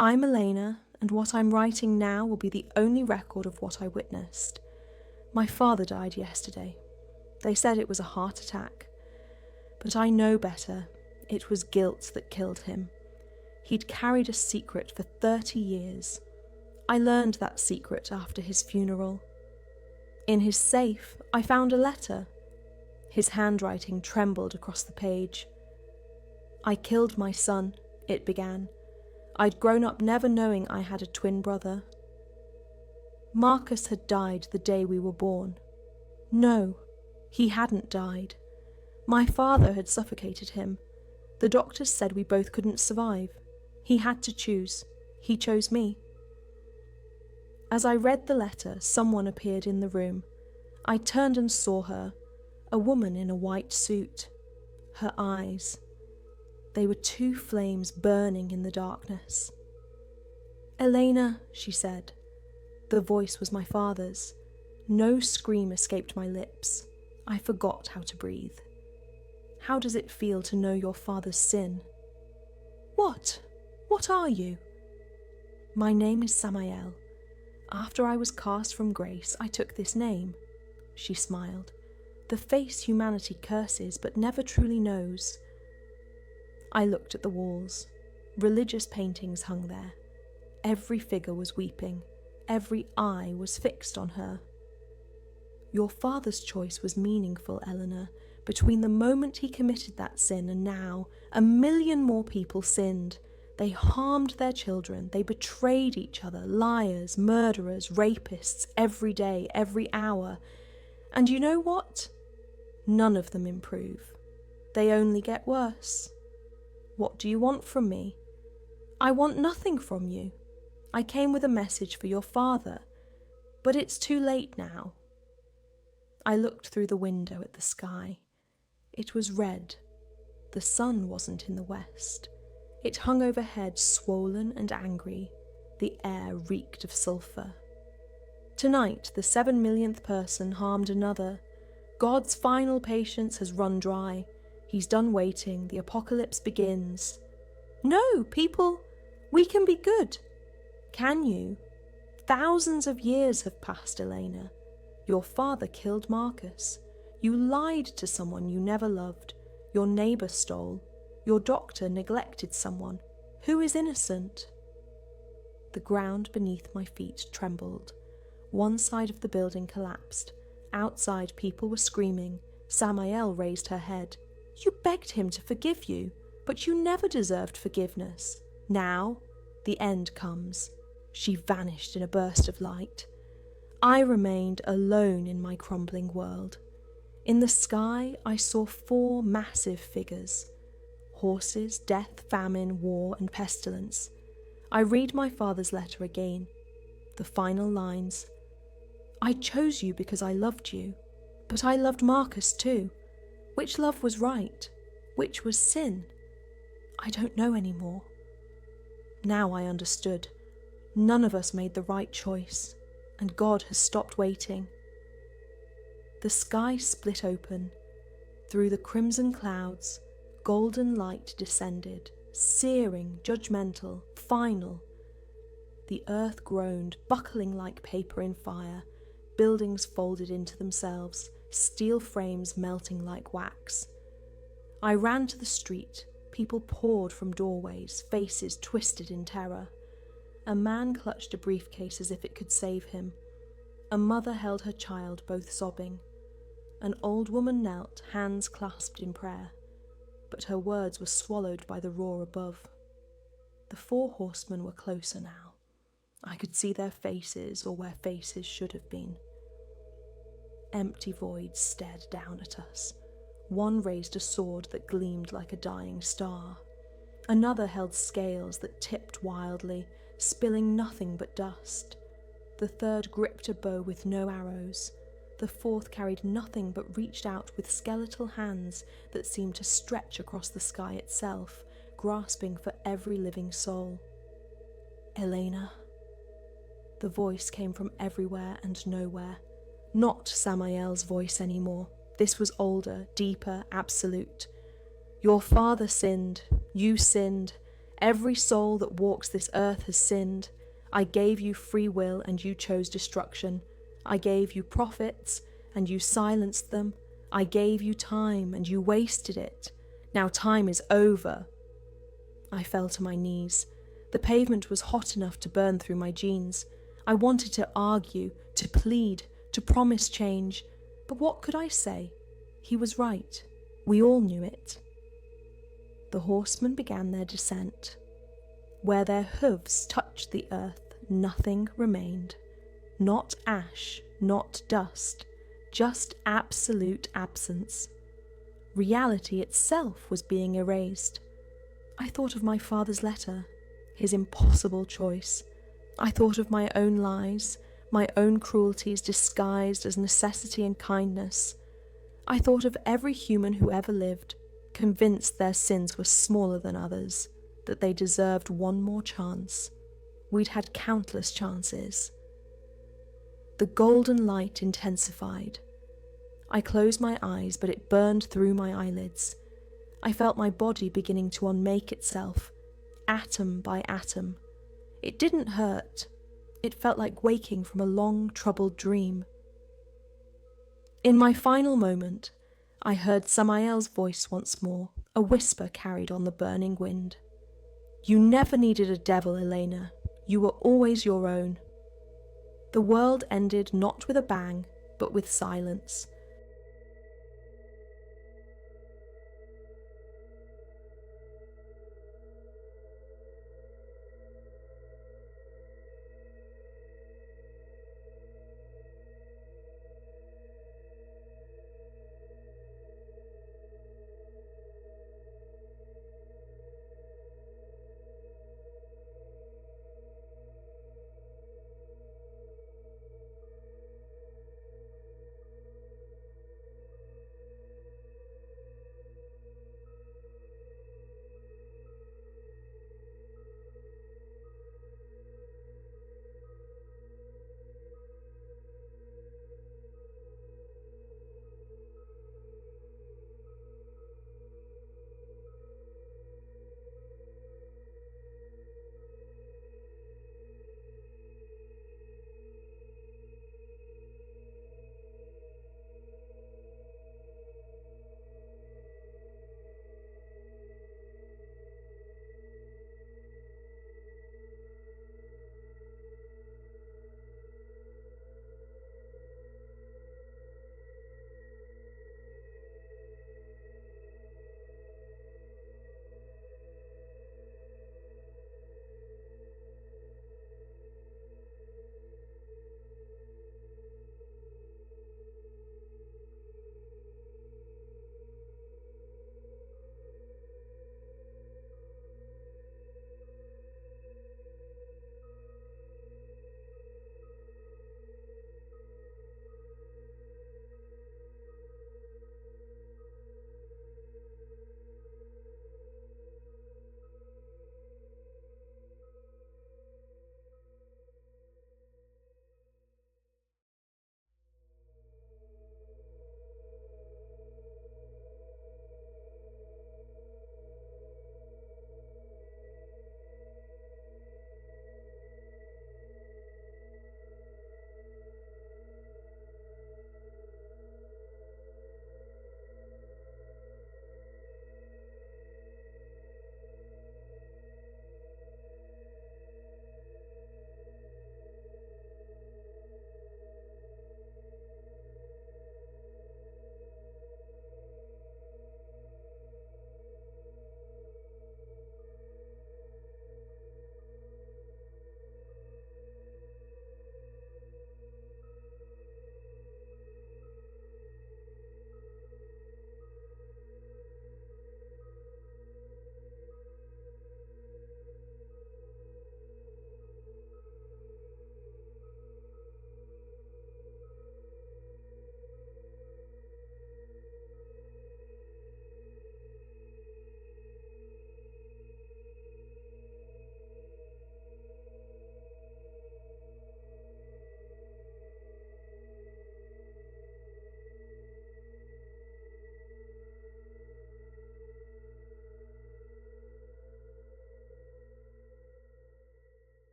I'm Elena, and what I'm writing now will be the only record of what I witnessed. My father died yesterday. They said it was a heart attack. But I know better. It was guilt that killed him. He'd carried a secret for 30 years. I learned that secret after his funeral. In his safe, I found a letter. His handwriting trembled across the page. I killed my son, it began. I'd grown up never knowing I had a twin brother. Marcus had died the day we were born. No, he hadn't died. My father had suffocated him. The doctors said we both couldn't survive. He had to choose. He chose me. As I read the letter, someone appeared in the room. I turned and saw her, a woman in a white suit. Her eyes. They were two flames burning in the darkness. "Elena," she said. The voice was my father's. No scream escaped my lips. I forgot how to breathe. "How does it feel to know your father's sin?" "What? What are you?" "My name is Samael. After I was cast from grace, I took this name." She smiled. The face humanity curses but never truly knows. I looked at the walls. Religious paintings hung there. Every figure was weeping. Every eye was fixed on her. "Your father's choice was meaningful, Elena. Between the moment he committed that sin and now, 1,000,000 more people sinned. They harmed their children. They betrayed each other, liars, murderers, rapists, every day, every hour. And you know what? None of them improve. They only get worse. What do you want from me? I want nothing from you. I came with a message for your father, but it's too late now." I looked through the window at the sky. It was red. The sun wasn't in the west. It hung overhead, swollen and angry. The air reeked of sulphur. Tonight, the 7,000,000th person harmed another. God's final patience has run dry. He's done waiting. The apocalypse begins. "No, people, we can be good." "Can you? Thousands of years have passed, Elena. Your father killed Marcus. You lied to someone you never loved. Your neighbour stole. Your doctor neglected someone. Who is innocent?" The ground beneath my feet trembled. One side of the building collapsed. Outside, people were screaming. Samael raised her head. "You begged him to forgive you, but you never deserved forgiveness. Now, the end comes." She vanished in a burst of light. I remained alone in my crumbling world. In the sky, I saw 4 massive figures. Horses, death, famine, war, and pestilence. I read my father's letter again. The final lines. "I chose you because I loved you, but I loved Marcus too. Which love was right? Which was sin? I don't know anymore." Now I understood. None of us made the right choice, and God has stopped waiting. The sky split open. Through the crimson clouds, golden light descended, searing, judgmental, final. The earth groaned, buckling like paper in fire. Buildings folded into themselves, steel frames melting like wax. I ran to the street. People poured from doorways, faces twisted in terror. A man clutched a briefcase as if it could save him. A mother held her child, both sobbing. An old woman knelt, hands clasped in prayer, but her words were swallowed by the roar above. The 4 horsemen were closer now. I could see their faces, or where faces should have been. Empty voids stared down at us. One raised a sword that gleamed like a dying star. Another held scales that tipped wildly, spilling nothing but dust. The third gripped a bow with no arrows. The fourth carried nothing but reached out with skeletal hands that seemed to stretch across the sky itself, grasping for every living soul. "Elena." The voice came from everywhere and nowhere. Not Samael's voice anymore. This was older, deeper, absolute. "Your father sinned. You sinned. Every soul that walks this earth has sinned. I gave you free will and you chose destruction. I gave you prophets and you silenced them. I gave you time and you wasted it. Now time is over. I fell to my knees. The pavement was hot enough to burn through my jeans. I wanted to argue, to plead, to promise change. But what could I say? He was right. We all knew it. The horsemen began their descent. Where their hooves touched the earth, nothing remained. Not ash, not dust, just absolute absence. Reality itself was being erased. I thought of my father's letter, his impossible choice. I thought of my own lies, my own cruelties disguised as necessity and kindness. I thought of every human who ever lived, convinced their sins were smaller than others, that they deserved one more chance. We'd had countless chances. The golden light intensified. I closed my eyes, but it burned through my eyelids. I felt my body beginning to unmake itself, atom by atom. It didn't hurt. It felt like waking from a long, troubled dream. In my final moment, I heard Samael's voice once more, a whisper carried on the burning wind. You never needed a devil, Elena. You were always your own. The world ended not with a bang, but with silence.